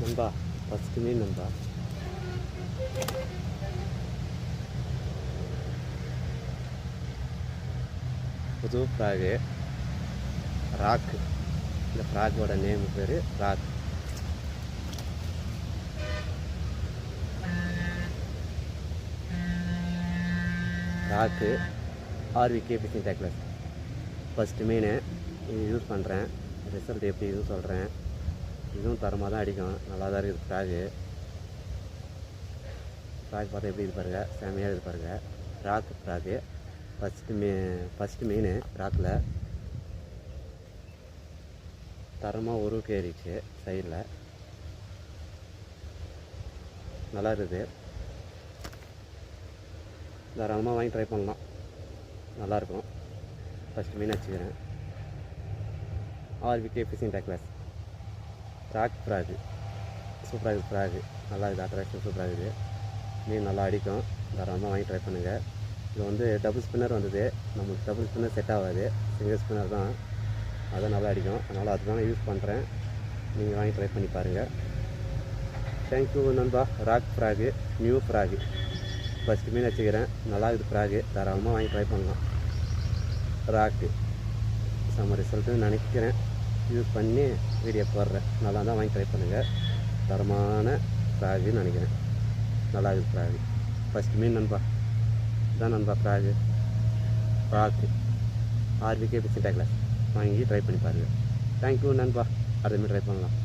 நண்பா ஃபஸ்ட்டு மீன் நண்பா. புது ஃப்ராகு ராக்கு. இந்த ஃப்ராகோட நேம் பேர் ராக். ராக்கு ஆர்விகே ஃபிஷிங் டேக்லஸ். ஃபஸ்ட்டு மீன் இது யூஸ் பண்ணுறேன். ரிசல்ட் எப்படி இதுவும் சொல்கிறேன். இதுவும் தரமாக தான் அடிக்கும். நல்லா தான் இருக்குது ஃப்ராகு. ஃப்ராக் பார்த்தா எப்படி இது பாருங்கள், செமையாக இது பாருங்கள். ராக் ஃப்ராகு ஃபஸ்ட்டு மீன் ராக்கில் தரமாக உருவுக்கு ஏறிச்சு. சைடில் நல்லா இருக்குது. தாராளமாக வாங்கி ட்ரை பண்ணலாம், நல்லாயிருக்கும். ஃபஸ்ட்டு மீன் வச்சுக்கிறேன். RVK fishing tackles rock frog. சூப்பராக இருக்குது ஃப்ராகு, நல்லா இருக்குது. அட்ராக்ஷன் சூப்பராக இருக்குது. மீன் நல்லா அடிக்கும். தாராளமாக வாங்கி ட்ரை பண்ணுங்கள். இது வந்து டபுள் ஸ்பின்னர் வந்தது. நம்மளுக்கு டபுள் ஸ்பின்னர் செட் ஆகாது, சிங்கிள் ஸ்பின்னர் தான். அதை நல்லா அடிக்கும். அதனால் அதுதான் யூஸ் பண்ணுறேன். நீங்கள் வாங்கி ட்ரை பண்ணி பாருங்கள். தேங்க்யூ நண்பா. Rock frog, new frog. First மீன் வச்சுக்கிறேன். நல்லா இருக்குது ஃப்ராகு, தாராளமாக வாங்கி ட்ரை பண்ணலாம். ராக்கு செம்ம ரிசல்ட்டுன்னு நினைக்கிறேன். யூஸ் பண்ணி வீடியோ போடுறேன். நல்லா தான் வாங்கி ட்ரை பண்ணுங்கள். தரமான ஃப்ராகுன்னு நினைக்கிறேன். நல்லா இருக்குது ஃப்ராகு. ஃபஸ்ட்டு மீன் நண்பா இதான் நண்பா ஃப்ராகு ராக்கு ஆர்விகே ஃபிஷிங் டேக்லஸ். வாங்கி ட்ரை பண்ணி பாருங்கள். தேங்க்யூ நண்பா. அடுத்த மீன் ட்ரை பண்ணலாம்.